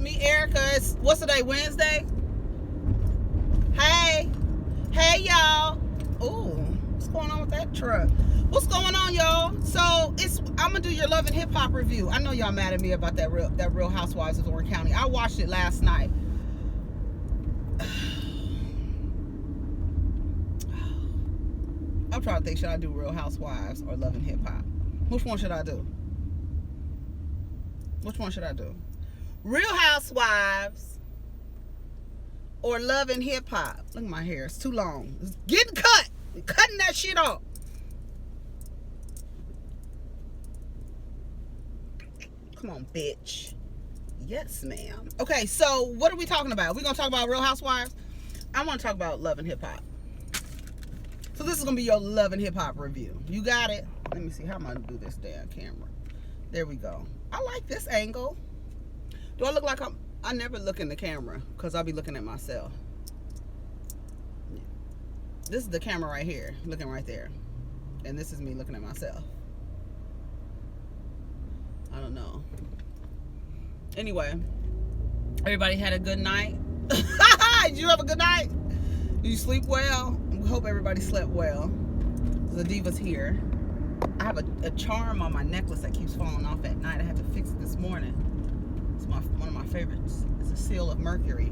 me, Erica. It's, what's today, Wednesday? Hey, y'all. Ooh, what's going on with that truck? What's going on, y'all? So I'm gonna do your Love and Hip Hop review. I know y'all mad at me about that Real Housewives of Orange County. I watched it last night. I'm trying to think, should I do Real Housewives or Love and Hip Hop? Which one should I do? Real Housewives or Love and Hip Hop? Look at my hair, it's too long. It's getting cut. I'm cutting that shit off. Come on, bitch. Yes, ma'am. Okay, so what are we talking about? We're gonna talk about Real Housewives. I want to talk about Love and Hip Hop. So this is gonna be your Love and Hip Hop review. You got it? Let me see how I'm gonna do this damn camera. There we go. I like this angle. Do I look like I never look in the camera because I'll be looking at myself. This is the camera right here, looking right there. And this is me looking at myself. I don't know. Anyway, everybody had a good night. Did you have a good night? Did you sleep well? We hope everybody slept well. The Diva's here. I have a charm on my necklace that keeps falling off at night. I had to fix it this morning. It's one of my favorites. It's a seal of Mercury.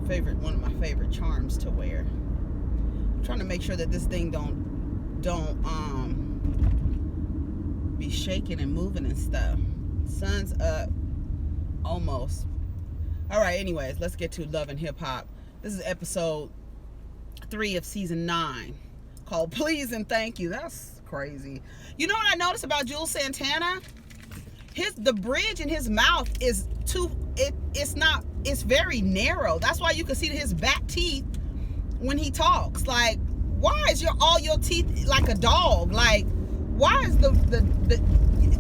One of my favorite charms to wear. I'm trying to make sure that this thing don't be shaking and moving and stuff. Sun's up almost. All right, anyways, let's get to Love and Hip Hop. This is episode 3 of season 9, called Pleas and Thank You. That's crazy. You know what I noticed about Juelz Santana? The bridge in his mouth is it's very narrow. That's why you can see his back teeth when he talks. Like, why is all your teeth like a dog? Like, why is the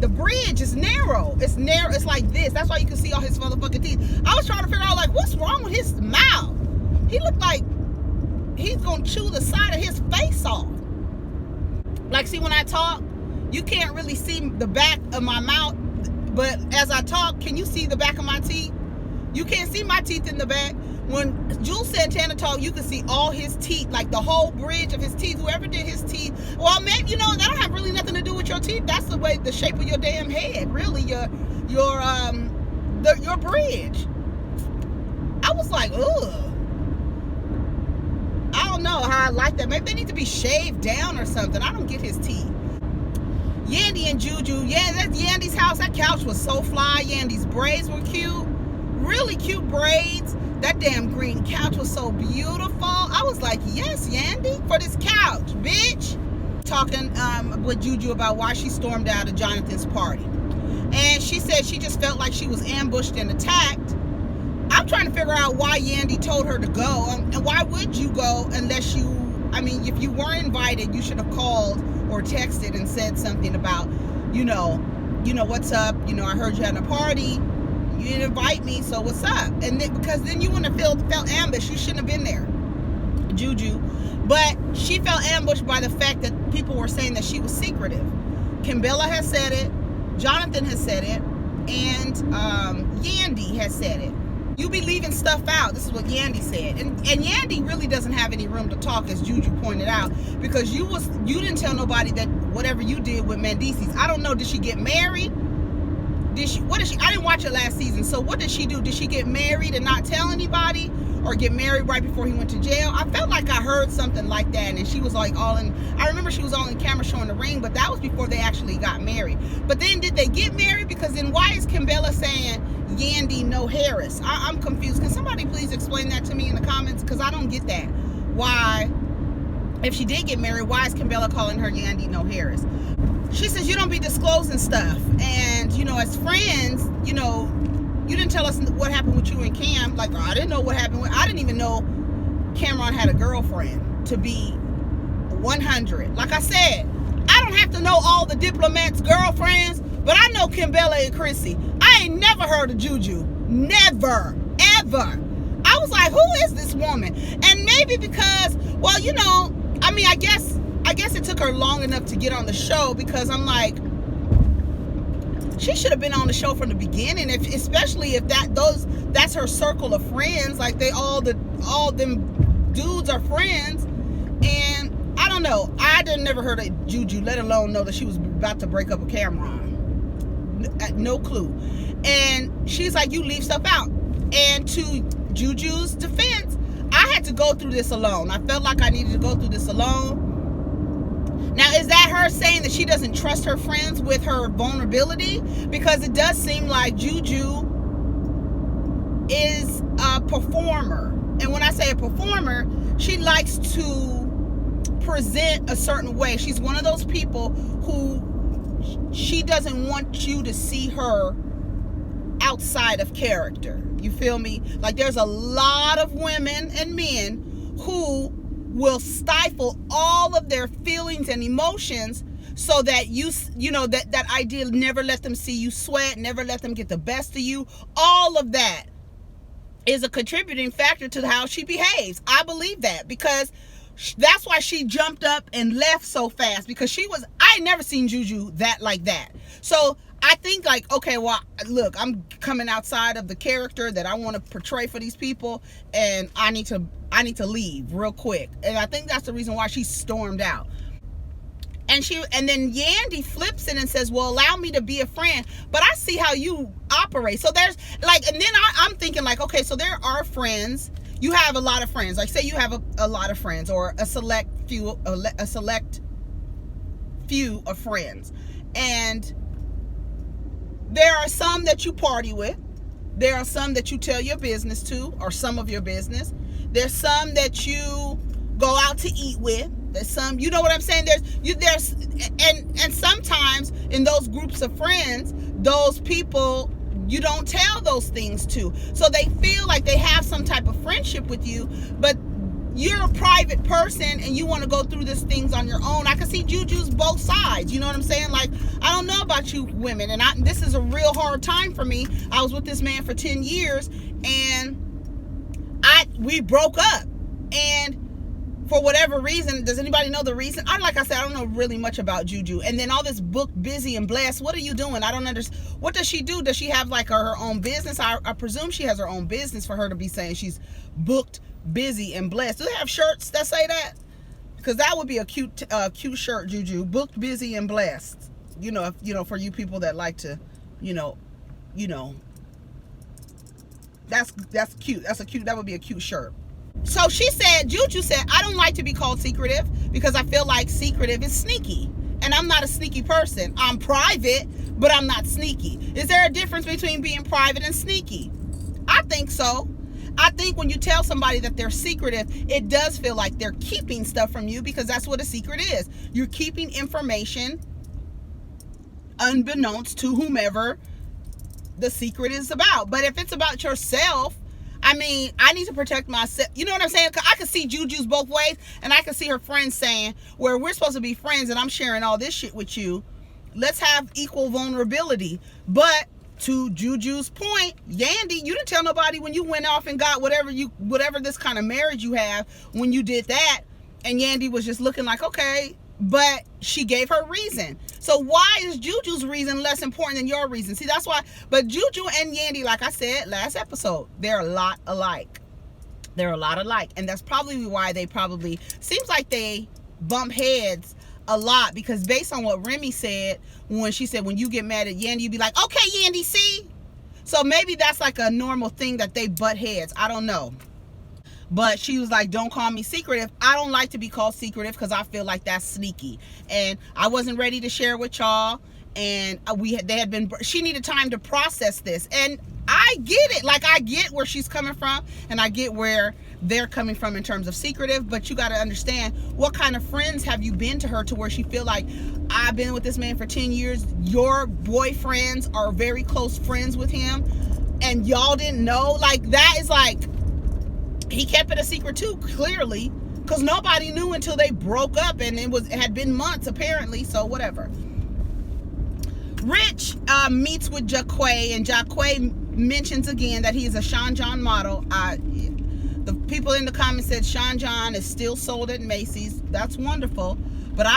bridge is narrow? It's narrow. It's like this. That's why you can see all his motherfucking teeth. I was trying to figure out, like, what's wrong with his mouth? He looked like he's gonna chew the side of his face off. Like, see, when I talk, you can't really see the back of my mouth, but as I talk, can you see the back of my teeth? You can't see my teeth in the back. When Juelz Santana talk, you can see all his teeth, like the whole bridge of his teeth. Whoever did his teeth, well, maybe, you know, that don't have really nothing to do with your teeth. That's the shape of your damn head, really. Your bridge. I was like, ugh. I don't know how I like that. Maybe they need to be shaved down or something. I don't get his teeth. Yandy and Juju. Yeah, that's Yandy's house. That couch was so fly. Yandy's braids were cute. Really cute braids. That damn green couch was so beautiful. I was like, yes, Yandy, for this couch, bitch. Talking with Juju about why she stormed out of Jonathan's party. And she said she just felt like she was ambushed and attacked. I'm trying to figure out why Yandy told her to go. And why would you go unless if you weren't invited, you should have called or texted and said something about, you know, what's up? You know, I heard you had a party. You didn't invite me, so what's up? And because then you wouldn't have felt ambushed. You shouldn't have been there, Juju. But she felt ambushed by the fact that people were saying that she was secretive. Kimbella has said it, Jonathan has said it, and Yandy has said it. You be leaving stuff out. This is what Yandy said. And Yandy really doesn't have any room to talk, as Juju pointed out, because you didn't tell nobody that whatever you did with Mendices. I don't know, did she get married? I didn't watch it last season, so what did she do? Did she get married and not tell anybody? Or get married right before he went to jail? I felt like I heard something like that, and she was like I remember she was all in camera showing the ring, but that was before they actually got married. But then did they get married? Because then why is Kimbella saying Yandy no Harris? I'm confused. Can somebody please explain that to me in the comments? Because I don't get that. Why, if she did get married, why is Kimbella calling her Yandy no Harris? She says you don't be disclosing stuff, and you know, as friends, you know, you didn't tell us what happened with you and Cam. Like, I didn't know what happened I didn't even know Cameron had a girlfriend, to be 100. Like I said, I don't have to know all the diplomats' girlfriends, but I know Kimbella and Chrissy. I ain't never heard of Juju. Never, ever. I was like, who is this woman? And maybe because, well, you know, I mean, I guess it took her long enough to get on the show, because I'm like, she should have been on the show from the beginning, especially if that's her circle of friends. Like all them dudes are friends. And I don't know, I never heard of Juju, let alone know that she was about to break up with Cameron. No clue. And she's like, you leave stuff out. And to Juju's defense, I had to go through this alone. I felt like I needed to go through this alone. Now, is that her saying that she doesn't trust her friends with her vulnerability? Because it does seem like Juju is a performer. And when I say a performer, she likes to present a certain way. She's one of those people who she doesn't want you to see her outside of character. You feel me? Like, there's a lot of women and men who will stifle all of their feelings and emotions so that that idea, never let them see you sweat, never let them get the best of you. All of that is a contributing factor to how she behaves. I believe that, because that's why she jumped up and left so fast, because I ain't never seen Juju like that. So I think, like, okay, well, look, I'm coming outside of the character that I want to portray for these people, and I need to leave real quick. And I think that's the reason why she stormed out. And then Yandy flips it and says, well, allow me to be a friend, but I see how you operate. So there's like, and then I'm thinking, like, okay, so there are friends. You have a lot of friends. Like, say you have a lot of friends, or a select few of friends. And there are some that you party with. There are some that you tell your business to, or some of your business. There's some that you go out to eat with. There's some, you know what I'm saying? And sometimes in those groups of friends, those people you don't tell those things to. So they feel like they have some type of friendship with you, but you're a private person and you want to go through these things on your own. I can see Juju's both sides. You know what I'm saying? Like, I don't know about you women, and this is a real hard time for me. I was with this man for 10 years, and we broke up. And for whatever reason, does anybody know the reason? Like I said, I don't know really much about Juju. And then all this booked, busy, and blessed. What are you doing? I don't understand. What does she do? Does she have like her own business? I presume she has her own business for her to be saying she's booked, busy, and blessed. Do they have shirts that say that? Because that would be a cute shirt, Juju. Booked, busy, and blessed. For you people that like to, that's cute. That would be a cute shirt. So Juju said, I don't like to be called secretive because I feel like secretive is sneaky. And I'm not a sneaky person. I'm private, but I'm not sneaky. Is there a difference between being private and sneaky? I think so. I think when you tell somebody that they're secretive, it does feel like they're keeping stuff from you, because that's what a secret is. You're keeping information unbeknownst to whomever the secret is about. But if it's about yourself, I mean, I need to protect myself. You know what I'm saying? I can see Juju's both ways, and I can see her friends saying, where we're supposed to be friends and I'm sharing all this shit with you, let's have equal vulnerability. But to Juju's point, Yandy, you didn't tell nobody when you went off and got whatever this kind of marriage you have, when you did that, and Yandy was just looking like, okay, but she gave her reason. So why is Juju's reason less important than your reason? See, that's why. But Juju and Yandy, like I said last episode, they're a lot alike. And that's probably why seems like they bump heads a lot, because based on what Remy said, when she said, when you get mad at Yandy, you'd be like, okay, Yandy, see? So maybe that's like a normal thing that they butt heads. I don't know. But she was like, don't call me secretive. I don't like to be called secretive because I feel like that's sneaky. And I wasn't ready to share with y'all. And she needed time to process this. And I get it. Like, I get where she's coming from, and I get where they're coming from in terms of secretive. But you got to understand, what kind of friends have you been to her to where she feel like, I've been with this man for 10 years. Your boyfriends are very close friends with him, and y'all didn't know? Like, that is like, he kept it a secret too, clearly, because nobody knew until they broke up, and it had been months apparently. So whatever. Rich meets with Jaquae, and Jaquae mentions again that he is a Sean John model. The people in the comments said Sean John is still sold at Macy's. That's wonderful. But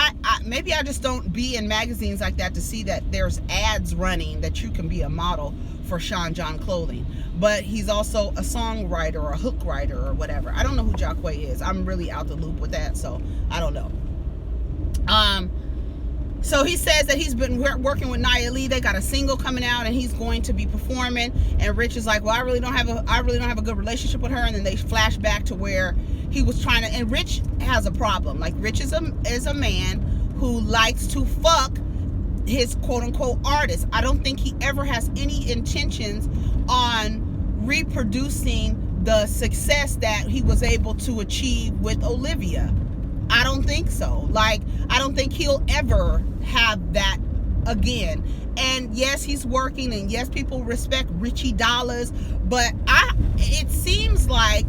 maybe I just don't be in magazines like that to see that there's ads running that you can be a model for Sean John clothing. But he's also a songwriter or a hook writer or whatever. I don't know who Jaquae is. I'm really out the loop with that, so I don't know. So he says that he's been working with Nia Lee. They got a single coming out, and he's going to be performing. And Rich is like, "Well, I really don't have a good relationship with her." And then they flash back to where he was trying to. And Rich has a problem. Like, Rich is a man who likes to fuck his quote unquote artist. I don't think he ever has any intentions on reproducing the success that he was able to achieve with Olivia. I don't think so. Like, I don't think he'll ever have that again. And yes, he's working, and yes, people respect Richie Dollaz, but it seems like,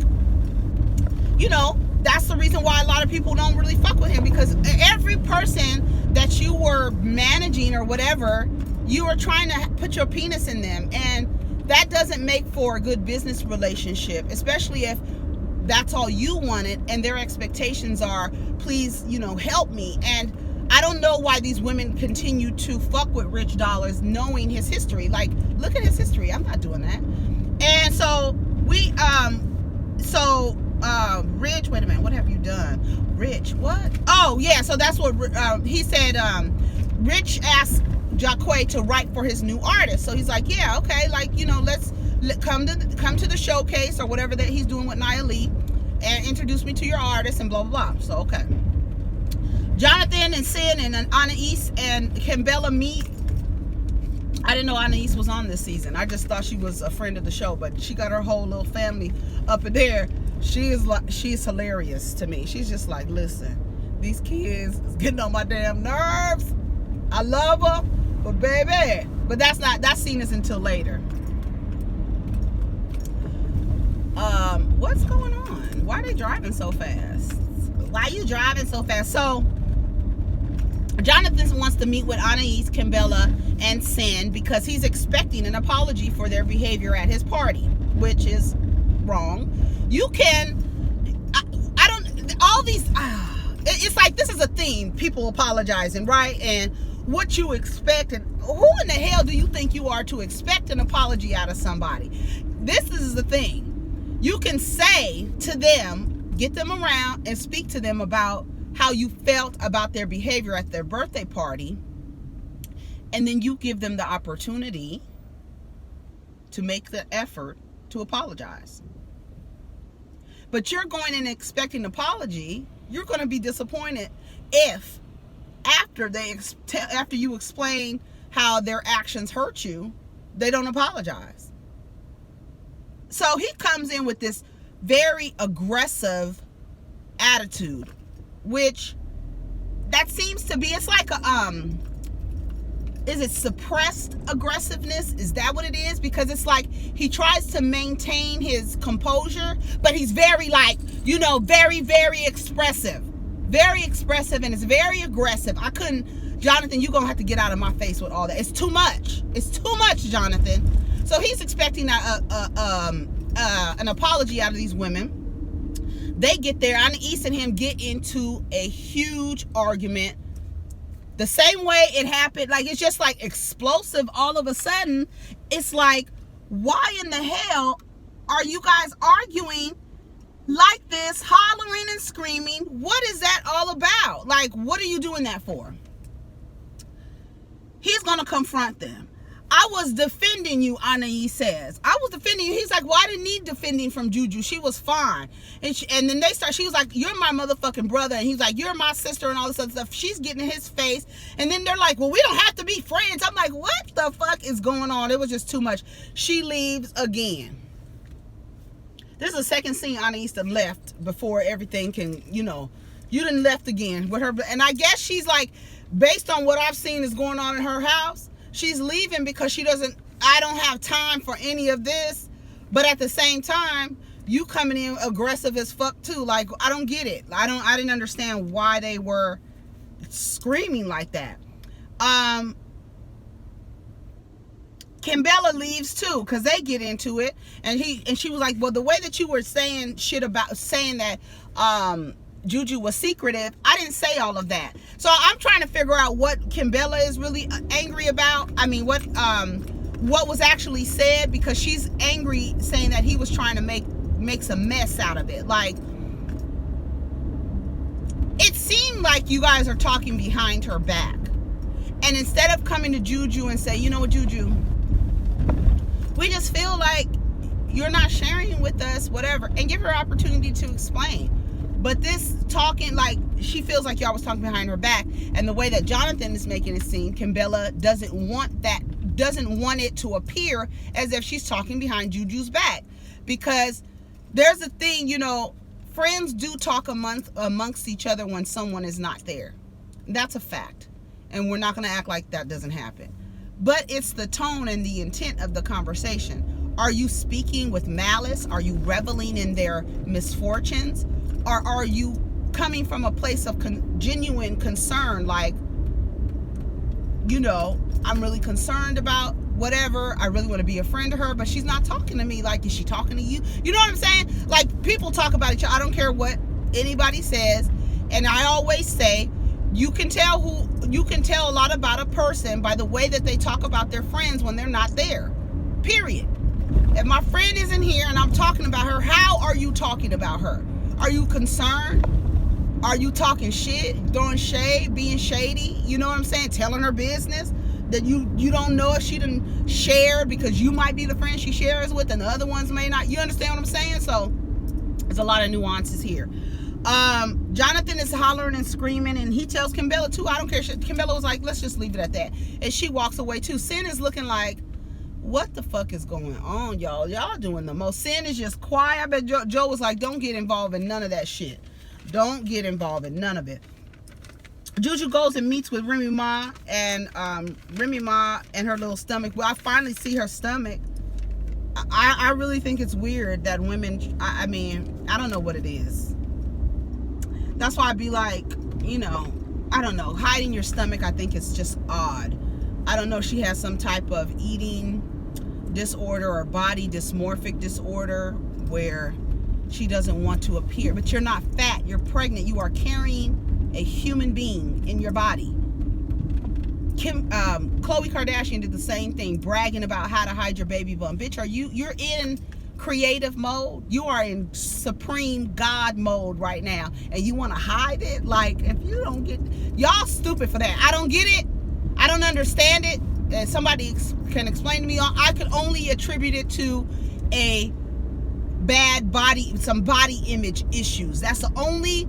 you know, that's the reason why a lot of people don't really fuck with him, because every person that you were managing or whatever, you were trying to put your penis in them, and that doesn't make for a good business relationship, especially if that's all you wanted and their expectations are, please, you know, help me. And I don't know why these women continue to fuck with Rich Dollaz knowing his history. Like, look at his history. I'm not doing that. And so Rich, wait a minute, what have you done? Rich, what? Oh yeah, so that's what he said. Rich asked Jaquae to write for his new artist. So he's like, yeah, okay, like, you know, let's come to the showcase or whatever that he's doing with Nia Lee and introduce me to your artist and blah blah blah. So okay, Jonathan and Sin and Anais and Kimbella meet. I didn't know Anais was on this season. I just thought she was a friend of the show, but she got her whole little family up in there. She's hilarious to me. She's just like, listen, these kids is getting on my damn nerves. I love them, but baby, but that scene is until later. What's going on? Why are they driving so fast? Why are you driving so fast? So Jonathan wants to meet with Anais, Kimbella, and Sin because he's expecting an apology for their behavior at his party, which is wrong. You can, I don't, all these, it's like this is a theme, people apologizing, right? And what you expect, and who in the hell do you think you are to expect an apology out of somebody? This is the thing. You can say to them, get them around and speak to them about how you felt about their behavior at their birthday party, and then you give them the opportunity to make the effort to apologize. But you're going in expecting an apology, you're going to be disappointed if after you explain how their actions hurt you, they don't apologize. So he comes in with this very aggressive attitude, which that seems to be, it's like a is it suppressed aggressiveness? Is that what it is? Because it's like he tries to maintain his composure, but he's very, like, you know, very, very expressive, and it's very aggressive. Jonathan, you're gonna have to get out of my face with all that. It's too much, Jonathan. So he's expecting an apology out of these women. They get there, Anais and him get into a huge argument. The same way it happened, like, it's just like explosive all of a sudden. It's like, why in the hell are you guys arguing like this, hollering and screaming? What is that all about? Like, what are you doing that for? He's gonna confront them. I was defending you, Anais says. I was defending you. He's like, well, I didn't need defending from Juju. She was fine. And then she was like, you're my motherfucking brother. And he's like, you're my sister and all this other stuff. She's getting in his face. And then they're like, well, we don't have to be friends. I'm like, what the fuck is going on? It was just too much. She leaves again. This is the second scene Anais done left before everything can, you know, you done left again with her. And I guess she's like, based on what I've seen is going on in her house, she's leaving because I don't have time for any of this. But at the same time, you coming in aggressive as fuck too. Like, I don't get it. I didn't understand why they were screaming like that. Kimbella leaves too because they get into it, and she was like, well, the way that you were saying shit about saying that Juju was secretive. I didn't say all of that. So I'm trying to figure out what Kimbella is really angry about. I mean, what was actually said, because she's angry saying that he was trying to make some mess out of it. Like, it seemed like you guys are talking behind her back. And instead of coming to Juju and say, you know what, Juju, we just feel like you're not sharing with us, whatever, and give her an opportunity to explain. But this talking, like, she feels like y'all was talking behind her back. And the way that Jonathan is making it seem, Kimbella doesn't want it to appear as if she's talking behind Juju's back. Because there's a thing, you know, friends do talk amongst each other when someone is not there. That's a fact. And we're not going to act like that doesn't happen. But it's the tone and the intent of the conversation. Are you speaking with malice? Are you reveling in their misfortunes? Or are you coming from a place of genuine concern? Like, you know, I'm really concerned about whatever. I really want to be a friend to her, but she's not talking to me. Like, is she talking to you? You know what I'm saying? Like, people talk about each other. I don't care what anybody says. And I always say, you can tell a lot about a person by the way that they talk about their friends when they're not there. Period. If my friend isn't here and I'm talking about her, how are you talking about her? Are you concerned? Are you talking shit, throwing shade, being shady? You know what I'm saying? Telling her business that you don't know if she done shared, because you might be the friend she shares with and the other ones may not. You understand what I'm saying? So there's a lot of nuances here. Jonathan is hollering and screaming, and he tells Kimbella too, I don't care. Kimbella was like, let's just leave it at that. And she walks away too. Sin is looking like, what the fuck is going on, y'all? Y'all doing the most. Sin is just quiet. I bet Joe was like, don't get involved in none of that shit. Don't get involved in none of it. Juju goes and meets with Remy Ma, and Remy Ma and her little stomach. Well, I finally see her stomach. I really think it's weird that women, I mean, I don't know what it is. That's why I'd be like, you know, I don't know. Hiding your stomach, I think it's just odd. I don't know. She has some type of eating disorder or body dysmorphic disorder where she doesn't want to appear. But you're not fat. You're pregnant. You are carrying a human being in your body. Khloe Kardashian did the same thing, bragging about how to hide your baby bump. Bitch, you're in creative mode? You are in supreme God mode right now, and you want to hide it? Like, if you don't get, y'all stupid for that. I don't get it. I don't understand it. And somebody can explain to me. I could only attribute it to a bad some body image issues. That's the only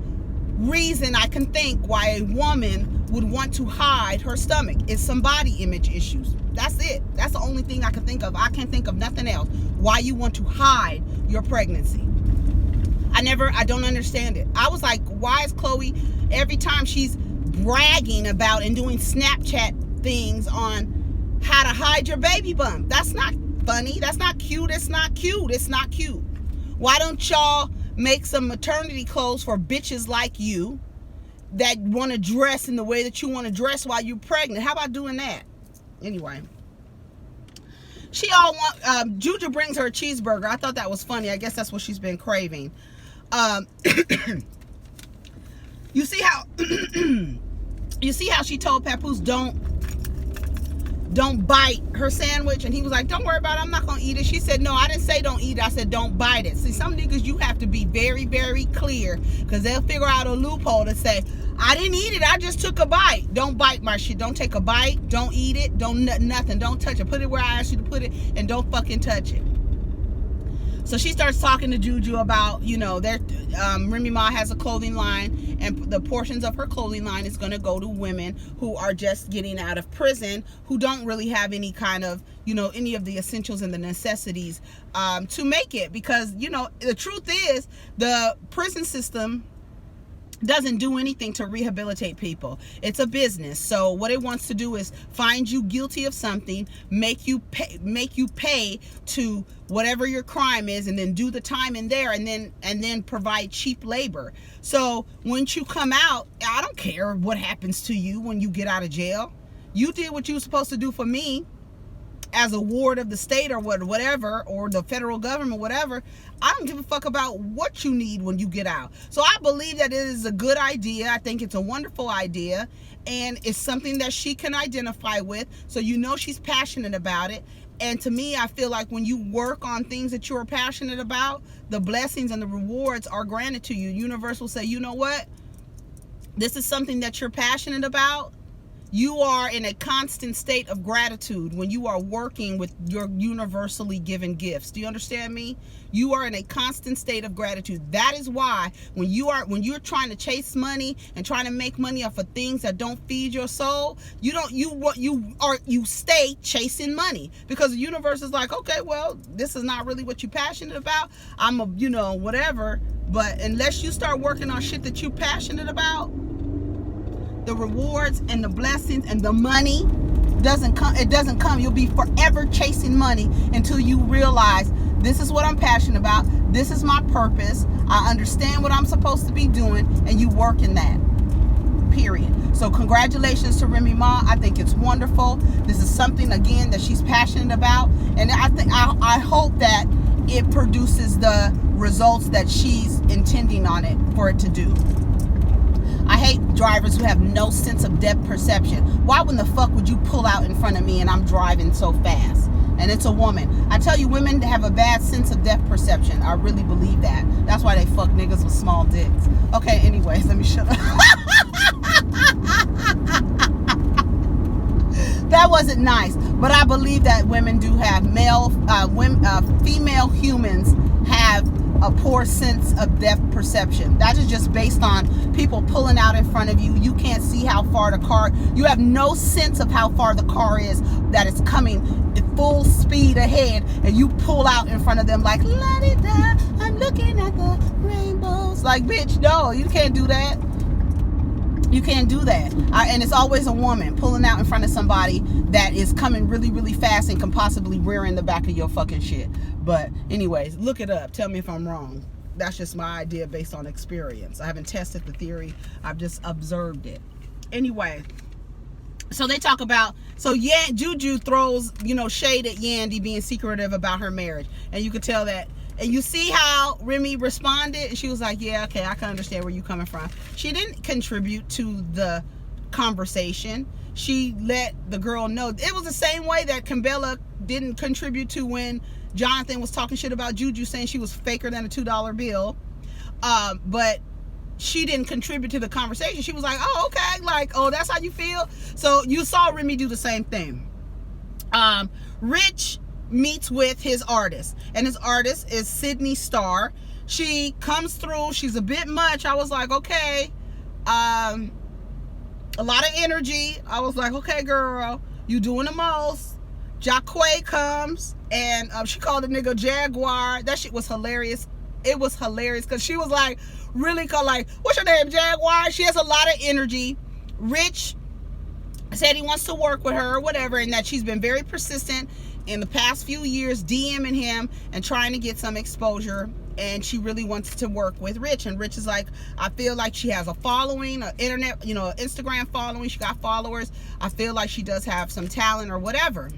reason I can think why a woman would want to hide her stomach, is some body image issues. That's it. That's the only thing I can think of. I can't think of nothing else why you want to hide your pregnancy. I don't understand it. I was like, why is Khloe, every time she's bragging about and doing Snapchat things on how to hide your baby bump? That's not funny. That's not cute. It's not cute. It's not cute. Why don't y'all make some maternity clothes for bitches like you that want to dress in the way that you want to dress while you're pregnant? How about doing that? Anyway, Juju brings her a cheeseburger. I thought that was funny. I guess that's what she's been craving. You see how she told Papoose don't bite her sandwich, and he was like, don't worry about it, I'm not gonna eat it. She said, no, I didn't say don't eat it, I said don't bite it. See, some niggas, you have to be very, very clear, because they'll figure out a loophole to say, I didn't eat it, I just took a bite. Don't bite my shit. Don't take a bite. Don't eat it. Don't nothing. Don't touch it. Put it where I asked you to put it, and don't fucking touch it. So she starts talking to Juju about, you know, Remy Ma has a clothing line, and the portions of her clothing line is going to go to women who are just getting out of prison, who don't really have any kind of, you know, any of the essentials and the necessities to make it. Because, you know, the truth is, the prison system doesn't do anything to rehabilitate people. It's a business. So what it wants to do is find you guilty of something, make you pay to whatever your crime is, and then do the time in there, and then provide cheap labor. So once you come out, I don't care what happens to you when you get out of jail. You did what you were supposed to do for me. as a ward of the state or whatever, or the federal government, whatever. I don't give a fuck about what you need when you get out. So I believe that it is a good idea. I think it's a wonderful idea, and it's something that she can identify with. So you know she's passionate about it. And to me, I feel like when you work on things that you're passionate about, the blessings and the rewards are granted to you. Universe will say, you know what? This is something that you're passionate about. You are in a constant state of gratitude when you are working with your universally given gifts. Do you understand me? You are in a constant state of gratitude. That is why when you're trying to chase money and trying to make money off of things that don't feed your soul, you stay chasing money, because the universe is like, okay, well, this is not really what you're passionate about. I'm whatever. But unless you start working on shit that you're passionate about, the rewards and the blessings and the money doesn't come. It doesn't come. You'll be forever chasing money until you realize, this is what I'm passionate about. This is my purpose. I understand what I'm supposed to be doing, and you work in that. Period. So congratulations to Remy Ma. I think it's wonderful. This is something, again, that she's passionate about, and I hope that it produces the results that she's intending on it for it to do. I hate drivers who have no sense of depth perception. Why in the fuck would you pull out in front of me and I'm driving so fast? And it's a woman. I tell you, women have a bad sense of depth perception. I really believe that. That's why they fuck niggas with small dicks. Okay, anyways, let me shut up. That wasn't nice. But I believe that women do have female humans have a poor sense of depth perception. That is just based on people pulling out in front of you. You can't see how far the car, you have no sense of how far the car is that is coming at full speed ahead, and you pull out in front of them like, la-di-da, I'm looking at the rainbows. Like, bitch, no, you can't do that. You can't do that. And it's always a woman pulling out in front of somebody that is coming really, really fast and can possibly rear in the back of your fucking shit. But anyways, look it up. Tell me if I'm wrong. That's just my idea based on experience. I haven't tested the theory. I've just observed it. Anyway, so they talk about, so yeah, Juju throws, shade at Yandy being secretive about her marriage. And you could tell that. And you see how Remy responded? She was like, yeah, okay, I can understand where you're coming from. She didn't contribute to the conversation. She let the girl know. It was the same way that Kimbella didn't contribute to when Jonathan was talking shit about Juju, saying she was faker than a $2 bill. But she didn't contribute to the conversation. She was like, oh, okay, like, oh, that's how you feel? So you saw Remy do the same thing. Rich meets with his artist, and his artist is Sydney Starr. She comes through. She's a bit much. I was like, okay, a lot of energy. I was like, okay, girl, you doing the most. Jaquae comes, and she called the nigga Jaguar. That shit was hilarious. It was hilarious because she was like, really called, like, what's your name, Jaguar? She has a lot of energy. Rich said he wants to work with her or whatever, and that she's been very persistent in the past few years, DMing him and trying to get some exposure, and she really wants to work with Rich. And Rich is like, I feel like she has a following, an internet, Instagram following. She got followers. I feel like she does have some talent or whatever.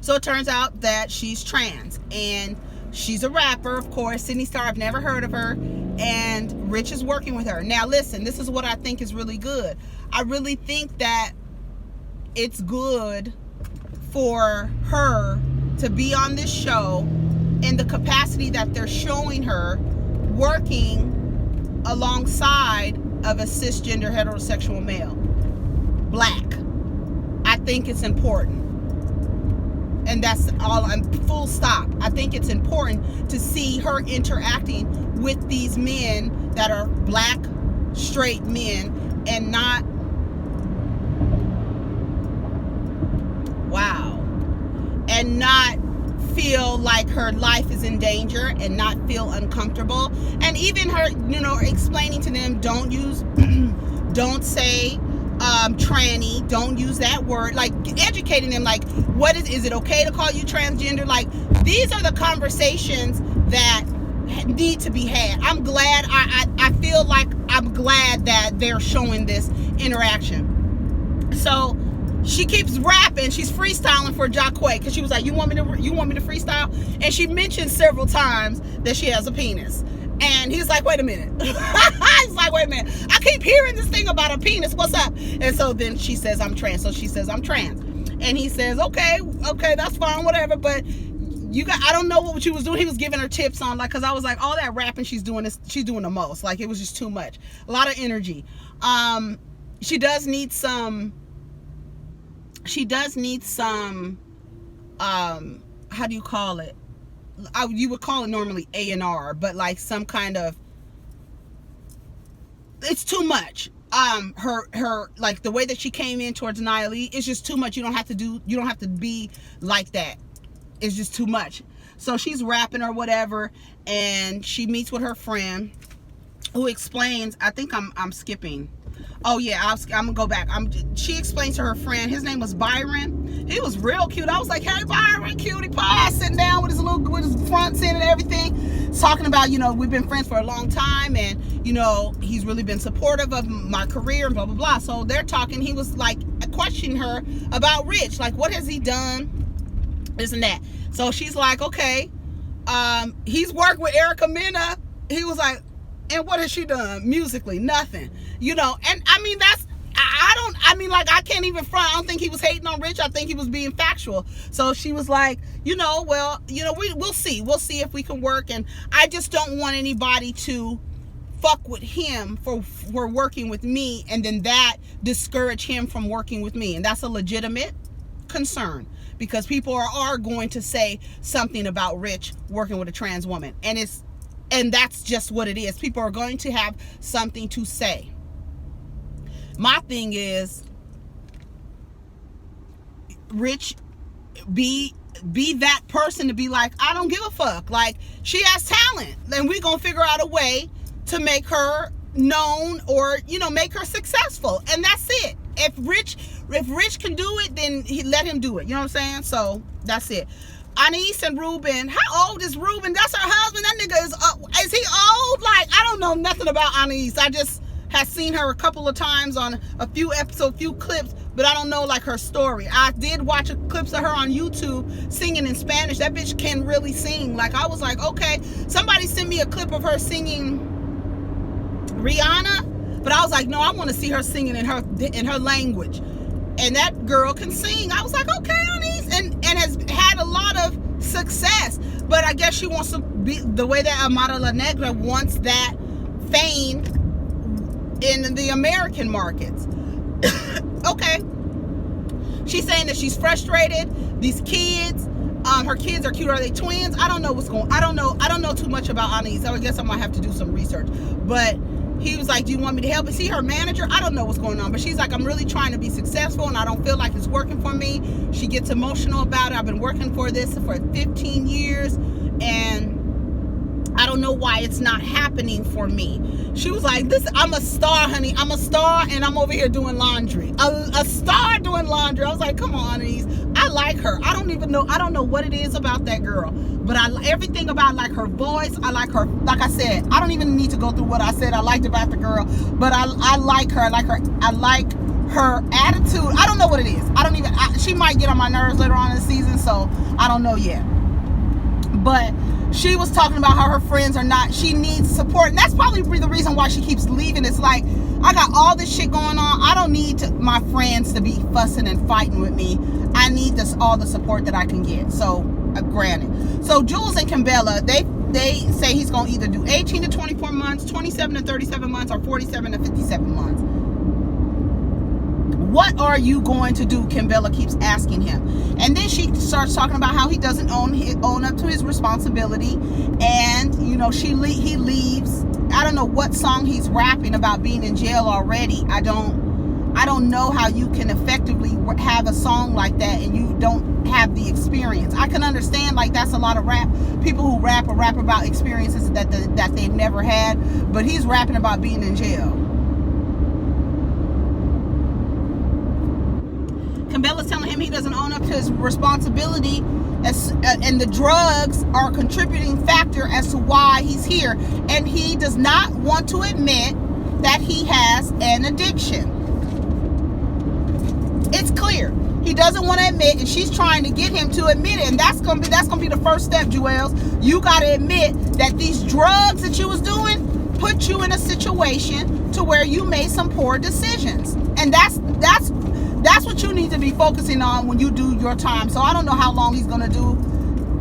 So it turns out that she's trans, and she's a rapper, of course. Sydney Starr, I've never heard of her, and Rich is working with her. Now listen, this is what I think is really good. I really think that it's good for her to be on this show in the capacity that they're showing her working alongside of a cisgender heterosexual male, black. I think it's important, and that's all. I'm full stop. I think it's important to see her interacting with these men that are black, straight men, and not, and not feel like her life is in danger, and not feel uncomfortable. And even her, explaining to them, don't say tranny, don't use that word, like educating them, like, what is it okay to call you transgender? Like, these are the conversations that need to be had. I'm glad, I feel like I'm glad that they're showing this interaction. So she keeps rapping. She's freestyling for Jaquae because she was like, you want me to freestyle? And she mentioned several times that she has a penis. And he's like, wait a minute. He's like, wait a minute. I keep hearing this thing about a penis. What's up? And so then she says, I'm trans. So she says, I'm trans. And he says, okay, that's fine, whatever. But I don't know what she was doing. He was giving her tips on, like, because I was like, all that rapping she's doing the most. Like, it was just too much. A lot of energy. She does need some, how do you call it? You would call it normally A&R, but like some kind of, it's too much. Her like the way that she came in towards Nia Lee, it's just too much. You don't have to be like that. It's just too much. So she's rapping or whatever, and she meets with her friend who explains, I think I'm skipping. Oh yeah, I'm gonna go back. She explains to her friend, his name was Byron. He was real cute. I was like, hey Byron, cutie pie, sitting down with his fronts in and everything, talking about, we've been friends for a long time, and he's really been supportive of my career and blah blah blah. So they're talking. He was like questioning her about Rich, like what has he done, this and that. So she's like, okay, he's worked with Erica Mena. He was like, and what has she done musically? Nothing. And I mean, I can't even front. I don't think he was hating on Rich. I think he was being factual. So she was like, we'll see. We'll see if we can work. And I just don't want anybody to fuck with him for working with me, and then that discourage him from working with me. And that's a legitimate concern, because people are going to say something about Rich working with a trans woman. And that's just what it is. People are going to have something to say. My thing is, Rich, be that person to be like, I don't give a fuck. Like, she has talent, and we're going to figure out a way to make her known, or, make her successful. And that's it. If Rich can do it, then let him do it. You know what I'm saying? So that's it. Anais and Ruben. How old is Ruben? That's her husband. That nigga is he old? Like, I don't know nothing about Anais. I just have seen her a couple of times on a few episodes, few clips, but I don't know like her story. I did watch clips of her on YouTube singing in Spanish. That bitch can really sing. Like, I was like, okay. Somebody sent me a clip of her singing Rihanna, but I was like, no, I want to see her singing in her language. And that girl can sing. I was like, okay, Anais, and has had a lot of success. But I guess she wants to be the way that Amara La Negra wants that fame in the American markets. Okay. She's saying that she's frustrated. These kids, her kids are cute. Are they twins? I don't know what's going on. I don't know too much about Anais. So I guess I might have to do some research. But he was like, do you want me to help? Is he her manager? I don't know what's going on. But she's like, I'm really trying to be successful, and I don't feel like it's working for me. She gets emotional about it. I've been working for this for 15 years, and I don't know why it's not happening for me. She was like, I'm a star, honey. I'm a star, and I'm over here doing laundry. A star doing laundry. I was like, come on, Anais. I like her. I don't know what it is about that girl. But everything about, like, her voice, I like her. Like I said, I don't even need to go through what I said I liked about the girl. But I like her. I like her attitude. I don't know what it is. She might get on my nerves later on in the season, so I don't know yet. But she was talking about how her friends are not, she needs support. And that's probably the reason why she keeps leaving. It's like, I got all this shit going on. I don't need my friends to be fussing and fighting with me. I need all the support that I can get. So, granted. So, Juelz and Kimbella, they say he's going to either do 18 to 24 months, 27 to 37 months, or 47 to 57 months. What are you going to do? Kimbella keeps asking him. And then she starts talking about how he doesn't own up to his responsibility. And, he leaves. I don't know what song he's rapping about being in jail already. I don't know how you can effectively have a song like that and you don't have the experience. I can understand, like, that's a lot of rap. People who rap about experiences that they've never had. But he's rapping about being in jail. Kimbella's telling him he doesn't own up to his responsibility, and the drugs are a contributing factor as to why he's here. And he does not want to admit that he has an addiction. It's clear. He doesn't want to admit, and she's trying to get him to admit it. And that's gonna be the first step, Juelz. You gotta admit that these drugs that you was doing put you in a situation to where you made some poor decisions. And that's what you need to be focusing on when you do your time. So I don't know how long he's gonna do.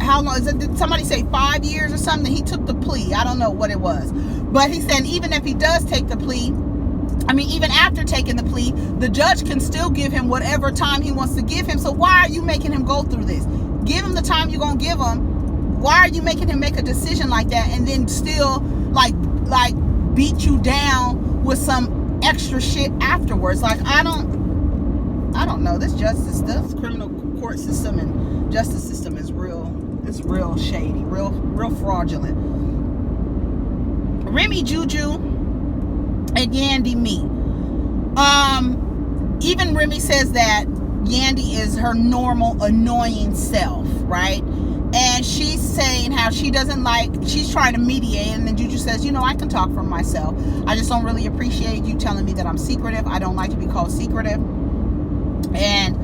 How long is it? Did somebody say 5 years or something? He took the plea. I don't know what it was. But he said even if he does take the plea, even after taking the plea, the judge can still give him whatever time he wants to give him. So why are you making him go through this? Give him the time you're going to give him. Why are you making him make a decision like that and then still like beat you down with some extra shit afterwards? Like, I don't know. This criminal court system and justice system is it's real shady, real fraudulent. Remy, Juju, and Yandy Me. Even Remy says that Yandy is her normal annoying self, right? And she's saying how she's trying to mediate, and then Juju says, I can talk for myself. I just don't really appreciate you telling me that I'm secretive. I don't like to be called secretive. And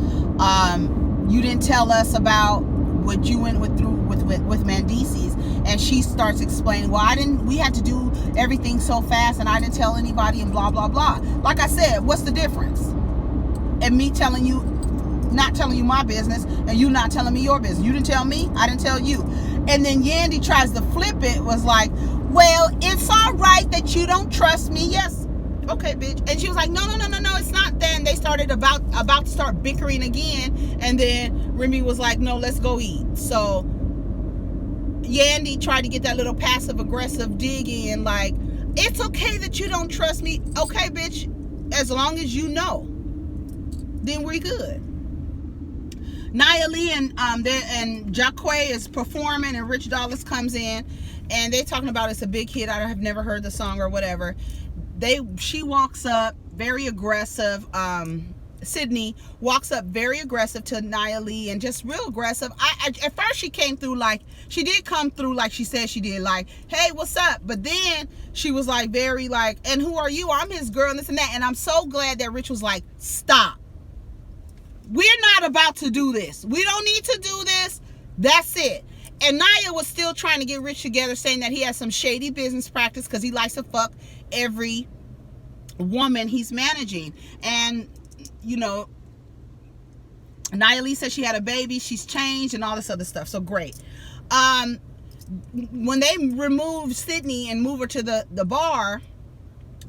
you didn't tell us about what you went through with Mendices. And she starts explaining, we had to do everything so fast and I didn't tell anybody and blah, blah, blah. Like I said, what's the difference? And me not telling you my business and you not telling me your business. You didn't tell me, I didn't tell you. And then Yandy tries to flip it, was like, well, it's all right that you don't trust me. Yes. Okay, bitch. And she was like, no, it's not. Then they started about to start bickering again. And then Remy was like, no, let's go eat. So Yandy tried to get that little passive aggressive dig in, like, it's okay that you don't trust me. Okay, bitch, as long as you know, then we're good. Nia Lee and Jaquae is performing, and Rich Dollaz comes in, and they're talking about it's a big hit. I have never heard the song or whatever. She walks up very aggressive. Sydney walks up very aggressive to Nia Lee and just real aggressive. At first she did come through like she said she did, like, hey, what's up? But then she was like very like, and who are you? I'm his girl and this and that. And I'm so glad that Rich was like, stop. We're not about to do this. We don't need to do this. That's it. And Nia was still trying to get Rich together, saying that he has some shady business practice because he likes to fuck every woman he's managing. And Nia Lee said she had a baby, she's changed, and all this other stuff. So great. When they remove Sydney and move her to the bar,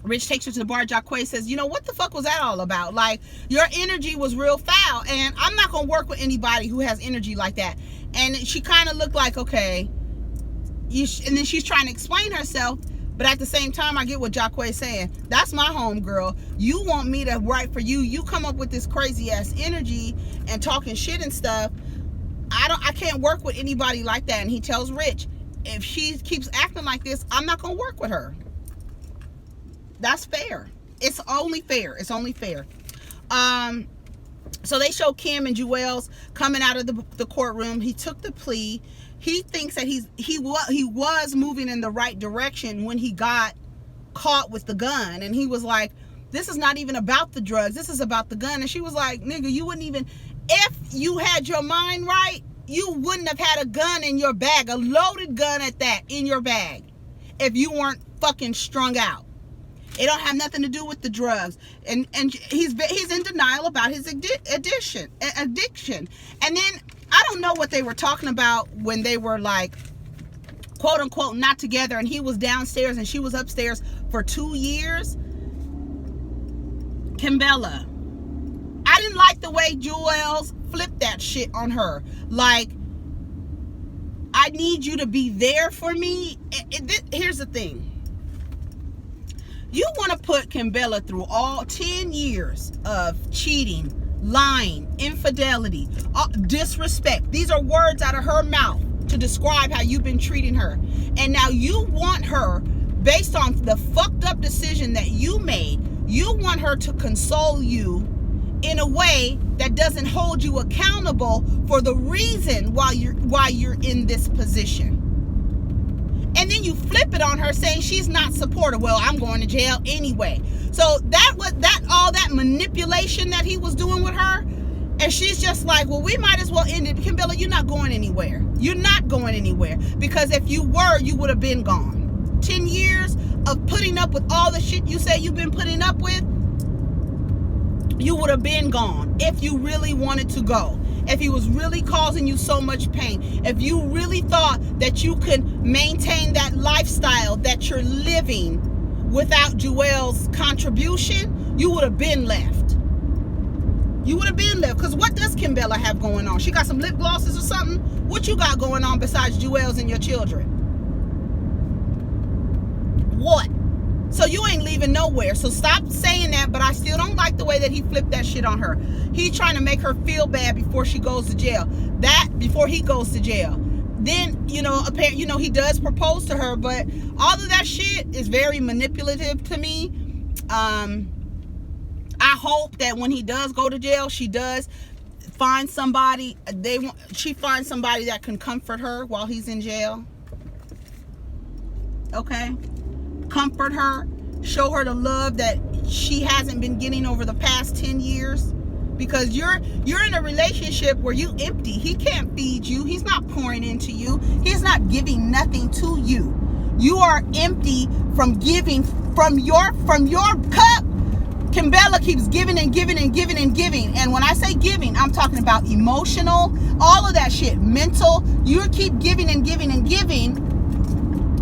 Rich takes her to the bar. Jaquae says, what the fuck was that all about? Like, your energy was real foul, and I'm not gonna work with anybody who has energy like that. And she kind of looked like, okay, and then she's trying to explain herself. But at the same time, I get what Jaquae is saying. That's my home girl. You want me to write for you. You come up with this crazy ass energy and talking shit and stuff. I can't work with anybody like that. And he tells Rich, if she keeps acting like this, I'm not going to work with her. That's fair. It's only fair. It's only fair. So they show Kim and Juelz coming out of the courtroom. He took the plea. He thinks that he was moving in the right direction when he got caught with the gun. And he was like, this is not even about the drugs. This is about the gun. And she was like, nigga, you wouldn't even, if you had your mind right, you wouldn't have had a gun in your bag, a loaded gun at that, in your bag, if you weren't fucking strung out. It don't have nothing to do with the drugs. And he's in denial about his addiction. And then I don't know what they were talking about when they were like, quote unquote, not together, and he was downstairs and she was upstairs for 2 years. Kimbella, I didn't like the way Juelz flipped that shit on her. Like, I need you to be there for me. Here's the thing. You want to put Kimbella through all 10 years of cheating, lying, infidelity, disrespect. These are words out of her mouth to describe how you've been treating her. And now you want her, based on the fucked up decision that you made, you want her to console you in a way that doesn't hold you accountable for the reason why you're in this position. And then you flip it on her saying she's not supportive. Well, I'm going to jail anyway. So that was all that manipulation that he was doing with her. And she's just like, well, we might as well end it. Kimbella, you're not going anywhere. You're not going anywhere. Because if you were, you would have been gone. 10 years of putting up with all the shit you say you've been putting up with, you would have been gone if you really wanted to go. If he was really causing you so much pain, if you really thought that you could maintain that lifestyle that you're living without Juelz's contribution, you would have been left. You would have been left. Because what does Kimbella have going on? She got some lip glosses or something? What you got going on besides Juelz and your children? What? So you ain't leaving nowhere. So stop saying that, but I still don't like the way that he flipped that shit on her. He's trying to make her feel bad before she goes to jail. Before he goes to jail. Then, apparently, he does propose to her, but all of that shit is very manipulative to me. I hope that when he does go to jail, she does find somebody. She finds somebody that can comfort her while he's in jail. Okay? Comfort her, show her the love that she hasn't been getting over the past 10 years, because you're in a relationship where you empty. He can't feed you. He's not pouring into you. He's not giving nothing to you. You are empty from giving from your cup. Kimbella keeps giving and giving and giving and giving. And when I say giving, I'm talking about emotional, all of that shit, mental. You keep giving and giving and giving.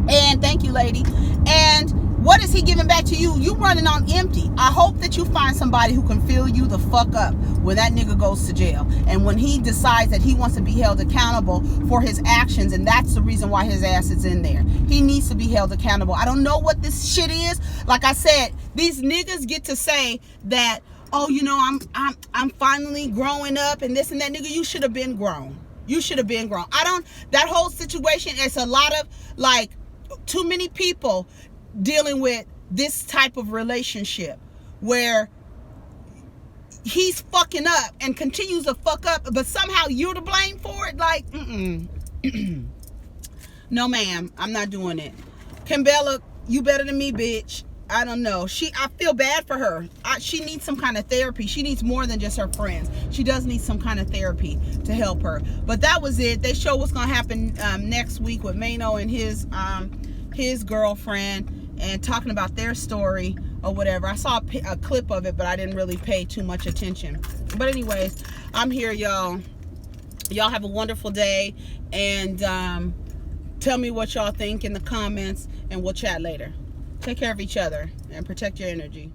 And thank you, lady. And what is he giving back to you? You running on empty. I hope that you find somebody who can fill you the fuck up when that nigga goes to jail. And when he decides that he wants to be held accountable for his actions, and that's the reason why his ass is in there. He needs to be held accountable. I don't know what this shit is. Like I said, these niggas get to say that, oh, I'm finally growing up and this and that. Nigga, you should have been grown. You should have been grown. That whole situation, it's a lot of, like, too many people dealing with this type of relationship where he's fucking up and continues to fuck up, but somehow you're to blame for it. Like, no, ma'am, I'm not doing it. Kimbella, you better than me, bitch. I don't know. I feel bad for her. She needs some kind of therapy. She needs more than just her friends. She does need some kind of therapy to help her. But that was it. They show what's going to happen next week with Mano and his girlfriend, and talking about their story or whatever. I saw a clip of it, but I didn't really pay too much attention. But anyways, I'm here, y'all. Y'all have a wonderful day, and tell me what y'all think in the comments, and we'll chat later. Take care of each other and protect your energy.